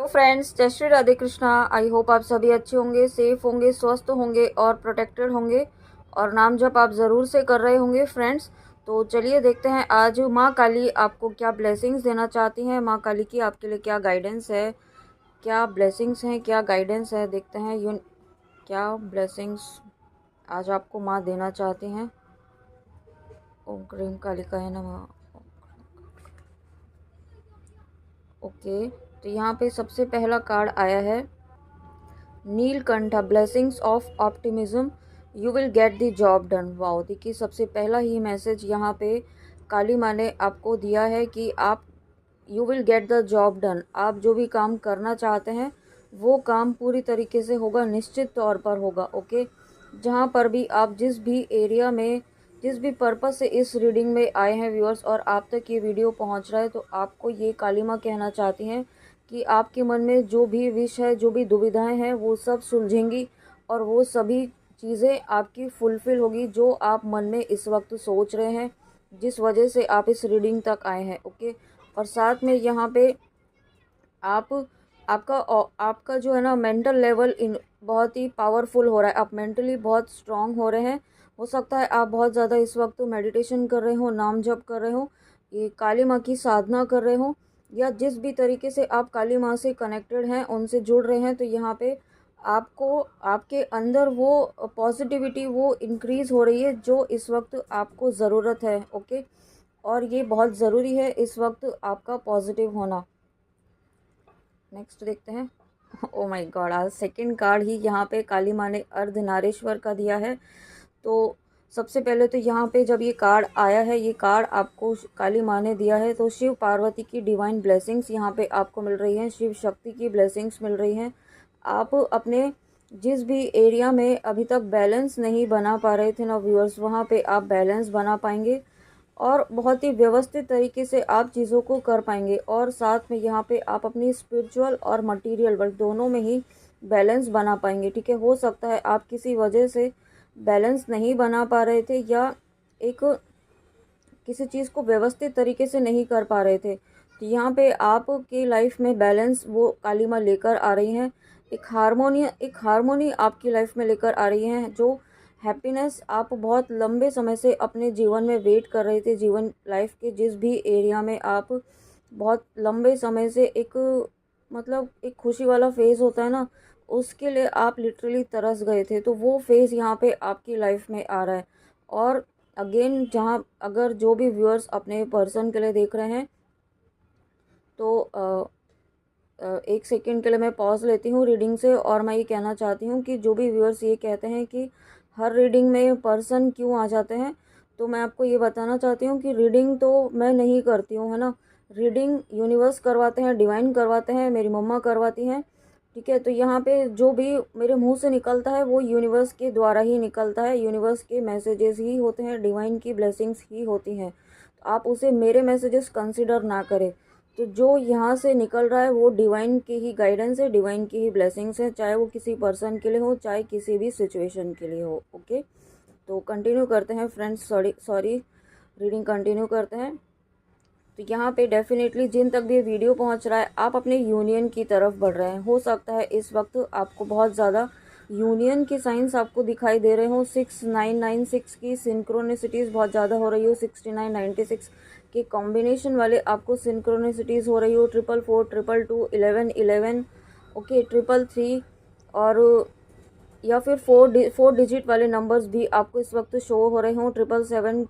Friends, जय Shri Radhe Krishna. I hope आप सभी अच्छे होंगे, सेफ होंगे, स्वस्थ होंगे और प्रोटेक्टेड होंगे और नाम जप आप ज़रूर से कर रहे होंगे फ्रेंड्स। तो चलिए देखते हैं आज माँ काली आपको क्या ब्लेसिंग्स देना चाहती हैं। माँ काली की आपके लिए क्या गाइडेंस है, क्या ब्लेसिंग्स हैं, क्या गाइडेंस है। देखते हैं क्या ब्लेसिंग्स आज आपको माँ देना चाहती हैं। ओम क्रीम कालिकाय नमः। ओके, तो यहाँ पे सबसे पहला कार्ड आया है Neelkantha, blessings of optimism, you will get the job done. Wow, देखिए सबसे पहला ही मैसेज यहाँ पे काली माँ ने आपको दिया है कि आप you will get the job done. आप जो भी काम करना चाहते हैं वो काम पूरी तरीके से होगा, निश्चित तौर पर होगा। ओके, जहाँ पर भी आप जिस भी एरिया में जिस भी पर्पस से इस रीडिंग में आए हैं व्यूअर्स और आप तक ये वीडियो पहुँच रहा है, तो आपको ये काली माँ कहना चाहती हैं कि आपके मन में जो भी विश है, जो भी दुविधाएं हैं, वो सब सुलझेंगी और वो सभी चीज़ें आपकी फुलफ़िल होगी जो आप मन में इस वक्त सोच रहे हैं, जिस वजह से आप इस रीडिंग तक आए हैं। ओके, और साथ में यहाँ पे आप आपका आपका जो है ना मेंटल लेवल इन बहुत ही पावरफुल हो रहा है। आप मेंटली बहुत स्ट्रांग हो रहे हैं। हो सकता है आप बहुत ज़्यादा इस वक्त मेडिटेशन कर रहे हो, नाम जप कर रहे हो, ये काली माँ की साधना कर रहे हो, या जिस भी तरीके से आप काली माँ से कनेक्टेड हैं, उनसे जुड़ रहे हैं, तो यहाँ पे आपको आपके अंदर वो पॉजिटिविटी वो इंक्रीज़ हो रही है जो इस वक्त आपको ज़रूरत है। ओके, और ये बहुत ज़रूरी है इस वक्त आपका पॉजिटिव होना। नेक्स्ट देखते हैं। ओ माय गॉड, आज सेकंड कार्ड ही यहाँ पे काली माँ ने अर्धनारीश्वर का दिया है। तो सबसे पहले तो यहाँ पे जब ये कार्ड आया है, ये कार्ड आपको काली माँ ने दिया है, तो शिव पार्वती की डिवाइन ब्लेसिंग्स यहाँ पे आपको मिल रही हैं, शिव शक्ति की ब्लेसिंग्स मिल रही हैं। आप अपने जिस भी एरिया में अभी तक बैलेंस नहीं बना पा रहे थे ना व्यूअर्स, वहाँ पे आप बैलेंस बना पाएंगे और बहुत ही व्यवस्थित तरीके से आप चीज़ों को कर पाएंगे। और साथ में यहाँ पे आप अपनी स्पिरिचुअल और मटेरियल वर्ल्ड दोनों में ही बैलेंस बना पाएंगे। ठीक है, हो सकता है आप किसी वजह से बैलेंस नहीं बना पा रहे थे या एक किसी चीज़ को व्यवस्थित तरीके से नहीं कर पा रहे थे, तो यहाँ पे आपकी लाइफ में बैलेंस वो काली माँ लेकर आ रही हैं। एक हारमोनी आपकी लाइफ में लेकर आ रही हैं, जो हैप्पीनेस आप बहुत लंबे समय से अपने जीवन में वेट कर रहे थे। जीवन लाइफ के जिस भी एरिया में आप बहुत लंबे समय से एक मतलब एक खुशी वाला फेज़ होता है ना, उसके लिए आप लिटरली तरस गए थे, तो वो फेज़ यहाँ पे आपकी लाइफ में आ रहा है। और अगेन, जहाँ अगर जो भी व्यूअर्स अपने पर्सन के लिए देख रहे हैं, तो एक सेकंड के लिए मैं पॉज लेती हूँ रीडिंग से और मैं ये कहना चाहती हूँ कि जो भी व्यूअर्स ये कहते हैं कि हर रीडिंग में पर्सन क्यों आ जाते हैं, तो मैं आपको ये बताना चाहती हूँ कि रीडिंग तो मैं नहीं करती हूँ, है ना। रीडिंग यूनिवर्स करवाते हैं, डिवाइन करवाते हैं, मेरी मम्मा करवाती हैं। ठीक है, तो यहाँ पे जो भी मेरे मुंह से निकलता है वो यूनिवर्स के द्वारा ही निकलता है, यूनिवर्स के मैसेजेस ही होते हैं, डिवाइन की ब्लेसिंग्स ही होती हैं। तो आप उसे मेरे मैसेजेस कंसिडर ना करें। तो जो यहाँ से निकल रहा है वो डिवाइन की ही गाइडेंस है, डिवाइन की ही ब्लेसिंग्स है, चाहे वो किसी पर्सन के लिए हो, चाहे किसी भी सिचुएशन के लिए हो। ओके, तो कंटिन्यू करते हैं फ्रेंड्स, सॉरी रीडिंग कंटिन्यू करते हैं। तो यहाँ पे डेफिनेटली जिन तक भी ये वीडियो पहुँच रहा है, आप अपने यूनियन की तरफ बढ़ रहे हैं। हो सकता है इस वक्त आपको बहुत ज़्यादा यूनियन के साइंस आपको दिखाई दे रहे हो। 6996 की सिंक्रोनिसिटीज़ बहुत ज़्यादा हो रही हो, 6996 के कॉम्बिनेशन वाले आपको सिंक्रोनिसिटीज़ हो रही हो, 444, 222, 1111, ओके, 333, और या फिर फोर डिजिट वाले नंबर्स भी आपको इस वक्त शो हो रहे हों, 777,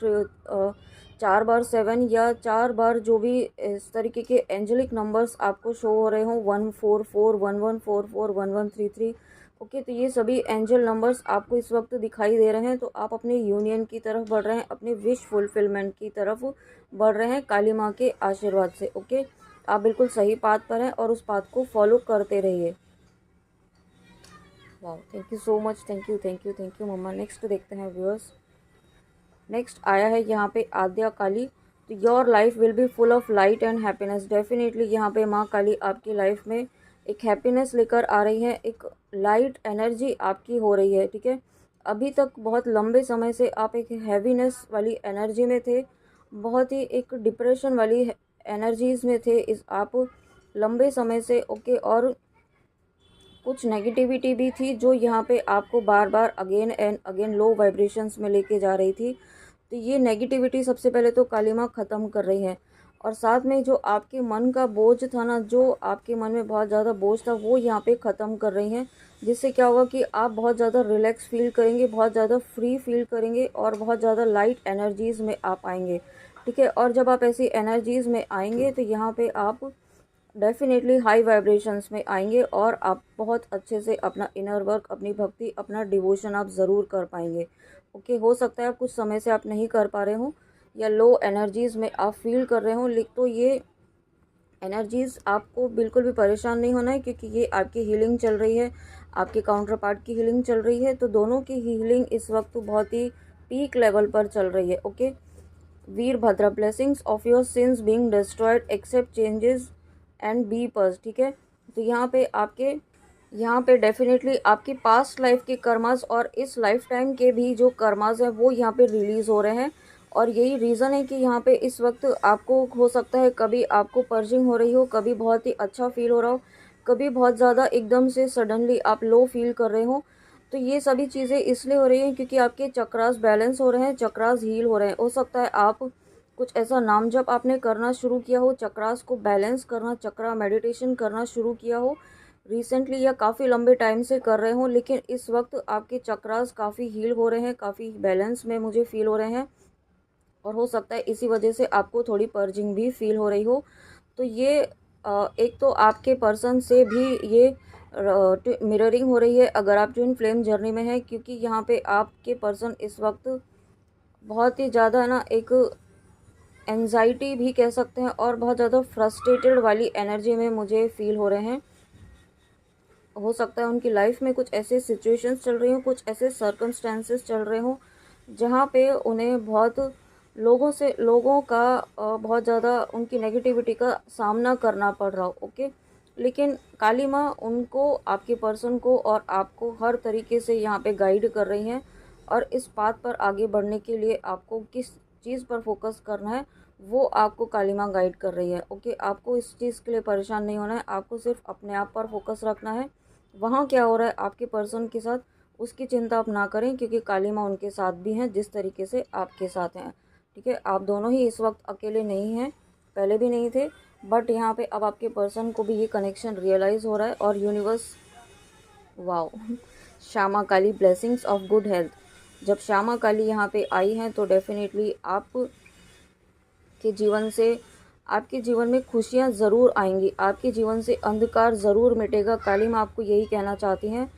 4 बार 7, या 4 बार जो भी इस तरीके के एंजेलिक नंबर्स आपको शो हो रहे हों, 144, 1144, 1133। ओके, तो ये सभी एंजल नंबर्स आपको इस वक्त दिखाई दे रहे हैं। तो आप अपने यूनियन की तरफ बढ़ रहे हैं, अपने विश फुलफिलमेंट की तरफ बढ़ रहे हैं काली माँ के आशीर्वाद से। ओके, आप बिल्कुल सही पाथ पर हैं और उस पाथ को फॉलो करते रहिए। वाह, thank you so much, thank you thank you thank you mamma. Next देखते हैं व्यूअर्स। नेक्स्ट आया है यहाँ पे आद्या काली। तो your life will be full of light and happiness. Definitely यहाँ पे माँ काली आपकी लाइफ में एक हैप्पीनेस लेकर आ रही है, एक लाइट एनर्जी आपकी हो रही है। ठीक है, अभी तक बहुत लंबे समय से आप एक हैवीनेस वाली एनर्जी में थे, बहुत ही एक डिप्रेशन वाली एनर्जीज में थे। इस आप लंबे समय से, ओके। और कुछ नेगेटिविटी भी थी जो यहाँ पे आपको बार बार again and again low vibrations में लेके जा रही थी। तो ये नेगेटिविटी सबसे पहले तो काली माँ ख़त्म कर रही है। और साथ में जो आपके मन का बोझ था ना, जो आपके मन में बहुत ज़्यादा बोझ था, वो यहाँ पे ख़त्म कर रही हैं। जिससे क्या होगा कि आप बहुत ज़्यादा रिलैक्स फील करेंगे, बहुत ज़्यादा फ्री फील करेंगे और बहुत ज़्यादा लाइट एनर्जीज़ में आप आएंगे, ठीक है। और जब आप ऐसी एनर्जीज़ में आएंगे तो यहाँ पे आप डेफिनेटली हाई वाइब्रेशंस में आएंगे और आप बहुत अच्छे से अपना इनर वर्क, अपनी भक्ति, अपना डिवोशन आप ज़रूर कर पाएंगे, ओके। हो सकता है कुछ समय से आप नहीं कर पा रहे हो या लो एनर्जीज़ में आप फील कर रहे हो, तो ये एनर्जीज़ आपको बिल्कुल भी परेशान नहीं होना है, क्योंकि ये आपकी हीलिंग चल रही है, आपके काउंटर पार्ट की हीलिंग चल रही है। तो दोनों की हीलिंग इस वक्त बहुत ही पीक लेवल पर चल रही है, okay. Veerabhadra, blessings of your sins being destroyed, accept changes and be pass, ठीक है। तो यहाँ पे डेफिनेटली आपकी पास्ट लाइफ के कर्मास और इस लाइफ टाइम के भी जो कर्मास हैं वो यहाँ पे रिलीज़ हो रहे हैं। और यही रीज़न है कि यहाँ पे इस वक्त आपको हो सकता है कभी आपको पर्जिंग हो रही हो, कभी बहुत ही अच्छा फील हो रहा हो, कभी बहुत ज़्यादा एकदम से सडनली आप लो फील कर रहे हो। तो ये सभी चीज़ें इसलिए हो रही हैं क्योंकि आपके चक्रास बैलेंस हो रहे हैं, चक्रास हील हो रहे हैं। हो सकता है आप कुछ ऐसा नाम जप आपने करना शुरू किया हो, चक्रास को बैलेंस करना, चक्रा मेडिटेशन करना शुरू किया हो रिसेंटली या काफ़ी लंबे टाइम से कर रहे हो, लेकिन इस वक्त आपके चक्रास काफ़ी हील हो रहे हैं, काफ़ी बैलेंस में मुझे फील हो रहे हैं। और हो सकता है इसी वजह से आपको थोड़ी पर्जिंग भी फील हो रही हो। तो ये एक तो आपके पर्सन से भी ये मिररिंग हो रही है अगर आप ट्विन फ्लेम जर्नी में हैं, क्योंकि यहाँ पे आपके पर्सन इस वक्त बहुत ही ज़्यादा ना एक एंजाइटी भी कह सकते हैं और बहुत ज़्यादा फ्रस्ट्रेटेड वाली एनर्जी में मुझे फील हो रहे हैं। हो सकता है उनकी लाइफ में कुछ ऐसे सिचुएशंस चल रही हो, कुछ ऐसे सर्कमस्टेंसेस चल रहे हो जहाँ पे उन्हें बहुत लोगों का बहुत ज़्यादा उनकी नेगेटिविटी का सामना करना पड़ रहा हो, ओके। लेकिन काली माँ उनको, आपके पर्सन को और आपको हर तरीके से यहाँ पे गाइड कर रही हैं। और इस बात पर आगे बढ़ने के लिए आपको किस चीज़ पर फोकस करना है वो आपको काली माँ गाइड कर रही है, ओके। आपको इस चीज़ के लिए परेशान नहीं होना है, आपको सिर्फ अपने आप पर फोकस रखना है। वहाँ क्या हो रहा है आपके पर्सन के साथ उसकी चिंता आप ना करें, क्योंकि काली माँ उनके साथ भी हैं जिस तरीके से आपके साथ हैं, ठीक है। आप दोनों ही इस वक्त अकेले नहीं हैं, पहले भी नहीं थे, बट यहाँ पे अब आपके पर्सन को भी ये कनेक्शन रियलाइज़ हो रहा है। और universe, wow, Shyama Kali, blessings of good health. जब श्यामा काली यहाँ पे आई हैं तो डेफिनेटली आपके जीवन में खुशियाँ ज़रूर आएंगी, आपके जीवन से अंधकार ज़रूर मिटेगा। काली माँ आपको यही कहना चाहती हैं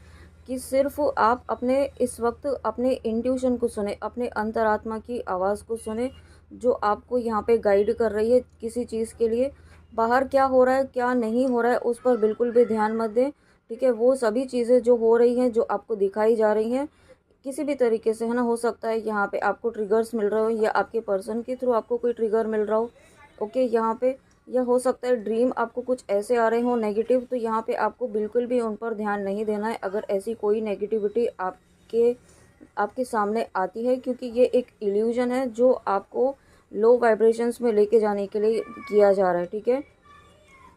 कि सिर्फ आप अपने इस वक्त अपने इंट्यूशन को सुने, अपने अंतरात्मा की आवाज़ को सुने जो आपको यहाँ पे गाइड कर रही है किसी चीज़ के लिए। बाहर क्या हो रहा है क्या नहीं हो रहा है उस पर बिल्कुल भी ध्यान मत दें, ठीक है। वो सभी चीज़ें जो हो रही हैं, जो आपको दिखाई जा रही हैं किसी भी तरीके से, है ना, हो सकता है यहाँ पे आपको ट्रिगर्स मिल रहे हो या आपके पर्सन के थ्रू आपको कोई ट्रिगर मिल रहा हो, ओके। यहाँ पे या हो सकता है ड्रीम आपको कुछ ऐसे आ रहे हो नेगेटिव, तो यहाँ पे आपको बिल्कुल भी उन पर ध्यान नहीं देना है अगर ऐसी कोई नेगेटिविटी आपके सामने आती है, क्योंकि ये एक इल्यूजन है जो आपको लो वाइब्रेशंस में लेके जाने के लिए किया जा रहा है, ठीक है।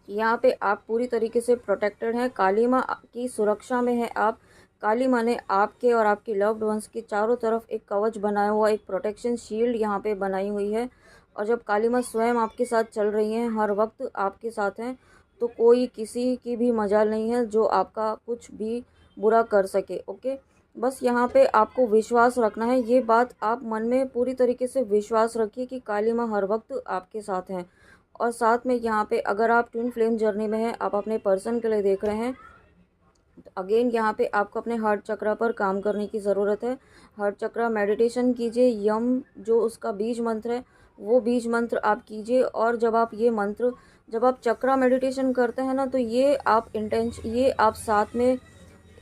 यहाँ पे आप पूरी तरीके से प्रोटेक्टेड हैं, काली माँ की सुरक्षा में है आप। काली माँ ने आपके और आपके लव्ड वंस के चारों तरफ एक कवच बनाया हुआ, एक प्रोटेक्शन शील्ड यहाँ पे बनाई हुई है। और जब काली माँ स्वयं आपके साथ चल रही हैं, हर वक्त आपके साथ हैं, तो कोई किसी की भी मजाल नहीं है जो आपका कुछ भी बुरा कर सके, ओके। बस यहाँ पे आपको विश्वास रखना है, ये बात आप मन में पूरी तरीके से विश्वास रखिए कि काली माँ हर वक्त आपके साथ हैं। और साथ में यहाँ पे अगर आप ट्विन फ्लेम जर्नी में हैं, आप अपने पर्सन के लिए देख रहे हैं, तो अगेन यहाँ पे आपको अपने हार्ट चक्रा पर काम करने की ज़रूरत है। हार्ट चक्रा मेडिटेशन कीजिए, यम जो उसका बीज मंत्र है वो बीज मंत्र आप कीजिए। और जब आप चक्रा मेडिटेशन करते हैं ना, तो ये आप साथ में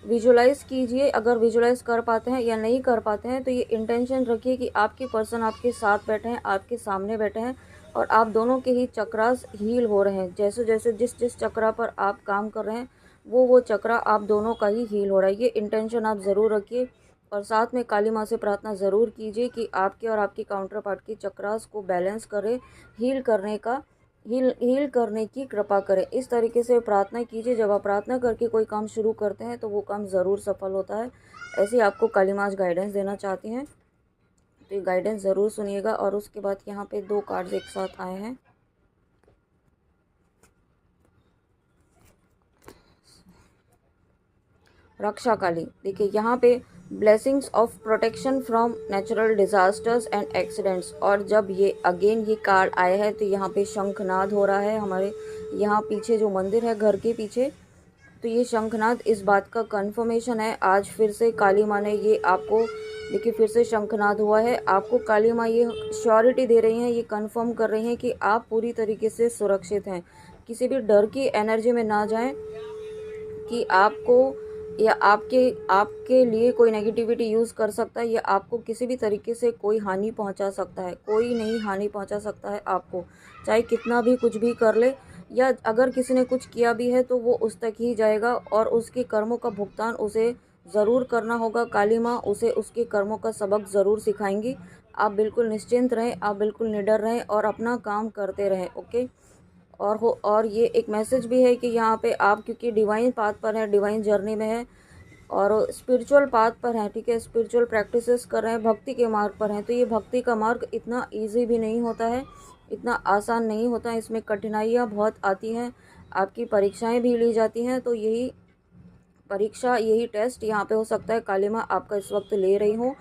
विजुलाइज़ कीजिए। अगर विजुलाइज़ कर पाते हैं या नहीं कर पाते हैं तो ये इंटेंशन रखिए कि आपके पर्सन आपके साथ बैठे हैं, आपके सामने बैठे हैं और आप दोनों के ही चक्रास हील हो रहे हैं। जैसे जैसे जिस चक्रा पर आप काम कर रहे हैं वो चक्रा आप दोनों का ही हील हो रहा है, ये इंटेंशन आप ज़रूर रखिए। और साथ में काली माँ से प्रार्थना ज़रूर कीजिए कि आपके और आपके काउंटर पार्ट की चक्रास को बैलेंस करे, हील करने की कृपा करें। इस तरीके से प्रार्थना कीजिए। जब आप प्रार्थना करके कोई काम शुरू करते हैं तो वो काम ज़रूर सफल होता है। ऐसे आपको काली माँ गाइडेंस देना चाहती हैं, तो ये गाइडेंस ज़रूर सुनिएगा। और उसके बाद यहाँ पे 2 कार्ड्स एक साथ आए हैं। रक्षा काली, देखिए यहाँ पे blessings of protection from natural disasters and accidents. और जब ये अगेन ये कार्ड आया है तो यहाँ पे शंखनाद हो रहा है हमारे यहाँ पीछे जो मंदिर है घर के पीछे, तो ये शंखनाद इस बात का कंफर्मेशन है। आज फिर से काली माँ ने ये आपको, देखिए फिर से शंखनाद हुआ है। आपको काली माँ ये श्योरिटी दे रही हैं, ये कंफर्म कर रही हैं कि आप पूरी तरीके से सुरक्षित हैं। किसी भी डर की एनर्जी में ना जाएं कि आपको या आपके लिए कोई नेगेटिविटी यूज़ कर सकता है या आपको किसी भी तरीके से कोई हानि पहुंचा सकता है। कोई नहीं हानि पहुंचा सकता है आपको, चाहे कितना भी कुछ भी कर ले, या अगर किसी ने कुछ किया भी है तो वो उस तक ही जाएगा और उसके कर्मों का भुगतान उसे ज़रूर करना होगा। काली माँ उसे उसके कर्मों का सबक ज़रूर सिखाएंगी। आप बिल्कुल निश्चिंत रहें, आप बिल्कुल निडर रहें और अपना काम करते रहें। ओके। और ये एक मैसेज भी है कि यहाँ पे आप क्योंकि डिवाइन पाथ पर हैं, डिवाइन जर्नी में है और स्पिरिचुअल पाथ पर हैं, ठीक है, स्पिरिचुअल प्रैक्टिसेस कर रहे हैं, भक्ति के मार्ग पर हैं। तो ये भक्ति का मार्ग इतना इजी भी नहीं होता है, इतना आसान नहीं होता है, इसमें कठिनाइयाँ बहुत आती हैं, आपकी परीक्षाएं भी ली जाती हैं। तो यही परीक्षा, यही टेस्ट यहाँ पे हो सकता है काली माँ आपका इस वक्त ले रही हूँ।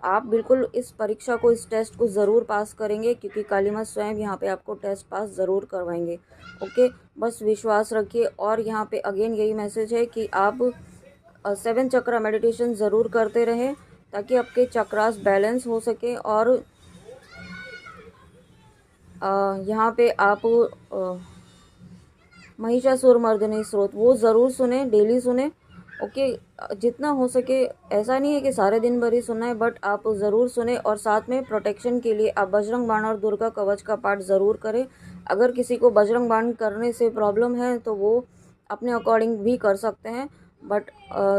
आप बिल्कुल इस परीक्षा को, इस टेस्ट को ज़रूर पास करेंगे क्योंकि काली माँ स्वयं यहाँ पे आपको टेस्ट पास ज़रूर करवाएंगे। ओके, बस विश्वास रखिए। और यहाँ पे अगेन यही मैसेज है कि आप 7 चक्र मेडिटेशन ज़रूर करते रहें ताकि आपके चक्रास बैलेंस हो सके। और यहाँ पे आप महिषासुर मर्दिनी स्रोत वो ज़रूर सुने, डेली सुने। ओके, जितना हो सके, ऐसा नहीं है कि सारे दिन भर ही सुनना है, बट आप ज़रूर सुने। और साथ में प्रोटेक्शन के लिए आप बजरंग बाण और दुर्गा कवच का पाठ ज़रूर करें। अगर किसी को बजरंग बाण करने से प्रॉब्लम है तो वो अपने अकॉर्डिंग भी कर सकते हैं, बट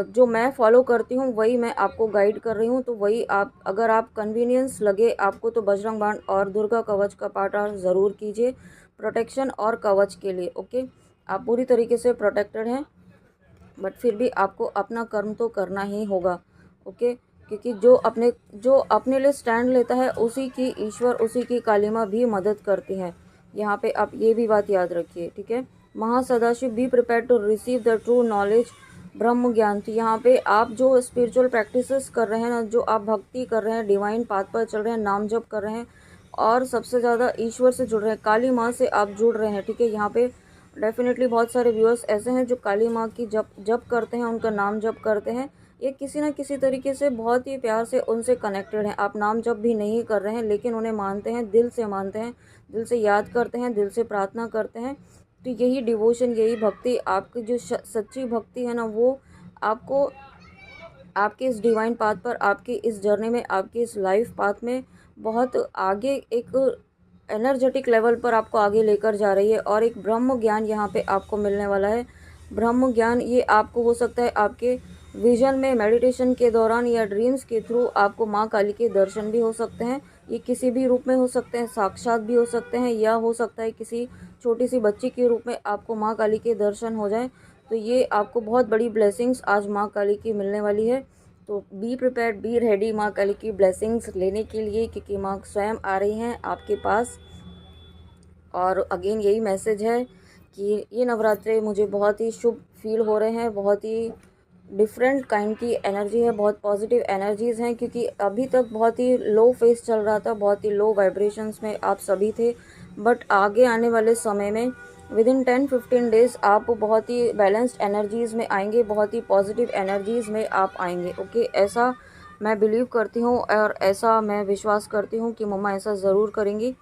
जो मैं फॉलो करती हूँ वही मैं आपको गाइड कर रही हूँ। तो वही आप, अगर आप कन्वीनियंस लगे आपको तो बजरंग बाण और दुर्गा कवच का पाठ ज़रूर कीजिए प्रोटेक्शन और कवच के लिए। ओके, आप पूरी तरीके से प्रोटेक्टेड हैं, बट फिर भी आपको अपना कर्म तो करना ही होगा। ओके, क्योंकि जो अपने लिए स्टैंड लेता है उसी की ईश्वर, उसी की काली माँ भी मदद करती है। यहाँ पे आप ये भी बात याद रखिए, ठीक है। Mahasadashiv be prepare to receive the true knowledge ब्रह्म ज्ञान। तो यहाँ पे आप जो स्पिरिचुअल प्रैक्टिसेस कर रहे हैं ना, जो आप भक्ति कर रहे हैं, डिवाइन पाथ पर चल रहे हैं, नाम जप कर रहे हैं और सबसे ज़्यादा ईश्वर से जुड़ रहे हैं, काली माँ से आप जुड़ रहे हैं, ठीक है। यहाँ पे डेफिनेटली बहुत सारे व्यूअर्स ऐसे हैं जो काली माँ की जप करते हैं, उनका नाम जप करते हैं, ये किसी न किसी तरीके से बहुत ही प्यार से उनसे कनेक्टेड हैं। आप नाम जप भी नहीं कर रहे हैं लेकिन उन्हें मानते हैं, दिल से मानते हैं, दिल से याद करते हैं, दिल से प्रार्थना करते हैं। तो यही डिवोशन, यही भक्ति, आपकी जो सच्ची भक्ति है ना, वो आपको आपके इस डिवाइन पाथ पर, आपकी इस जर्नी में, आपकी इस लाइफ पाथ में बहुत आगे एक एनर्जेटिक लेवल पर आपको आगे लेकर जा रही है। और एक ब्रह्म ज्ञान यहाँ पे आपको मिलने वाला है। ब्रह्म ज्ञान ये आपको हो सकता है आपके विजन में, मेडिटेशन के दौरान या ड्रीम्स के थ्रू आपको माँ काली के दर्शन भी हो सकते हैं। ये किसी भी रूप में हो सकते हैं, साक्षात भी हो सकते हैं, या हो सकता है किसी छोटी सी बच्ची के रूप में आपको माँ काली के दर्शन हो जाए। तो ये आपको बहुत बड़ी ब्लेसिंग्स आज माँ काली की मिलने वाली है। तो बी प्रिपेयर्ड, बी रेडी माँ काली की ब्लेसिंग्स लेने के लिए, क्योंकि माँ स्वयं आ रही हैं आपके पास। और अगेन यही मैसेज है कि ये नवरात्रे मुझे बहुत ही शुभ फील हो रहे हैं, बहुत ही डिफरेंट काइंड की एनर्जी है, बहुत पॉजिटिव एनर्जीज़ हैं। क्योंकि अभी तक बहुत ही लो फेस चल रहा था, बहुत ही लो वाइब्रेशंस में आप सभी थे, बट आगे आने वाले समय में विदिन 10-15 डेज़ आप बहुत ही बैलेंस्ड एनर्जीज़ में आएंगे, बहुत ही पॉजिटिव एनर्जीज़ में आप आएंगे। ओके, ऐसा मैं बिलीव करती हूँ और ऐसा मैं विश्वास करती हूँ कि मम्मा ऐसा ज़रूर करेंगी।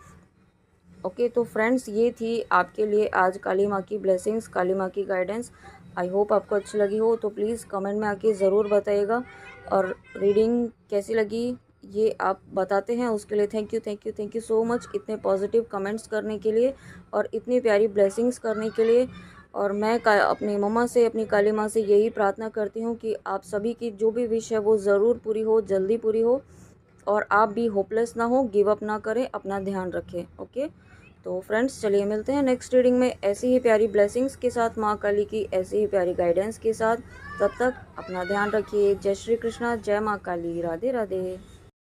ओके, तो फ्रेंड्स ये थी आपके लिए आज काली माँ की ब्लेसिंग्स, काली माँ की गाइडेंस। आई होप आपको अच्छी लगी हो, तो प्लीज़ कमेंट में आके ज़रूर बताइएगा। और रीडिंग कैसी लगी ये आप बताते हैं, उसके लिए thank you, thank you, thank you so much, इतने पॉजिटिव कमेंट्स करने के लिए और इतनी प्यारी ब्लेसिंग्स करने के लिए। और मैं अपनी मम्मा से, अपनी काली माँ से यही प्रार्थना करती हूँ कि आप सभी की जो भी विश है वो ज़रूर पूरी हो, जल्दी पूरी हो, और आप भी होपलेस ना हो, गिव अप ना करें, अपना ध्यान रखें। ओके, तो फ्रेंड्स चलिए मिलते हैं नेक्स्ट रीडिंग में ऐसी ही प्यारी ब्लेसिंग्स के साथ, माँ काली की ऐसी ही प्यारी गाइडेंस के साथ। तब तक अपना ध्यान रखिए। जय श्री कृष्णा, जय माँ काली, राधे राधे।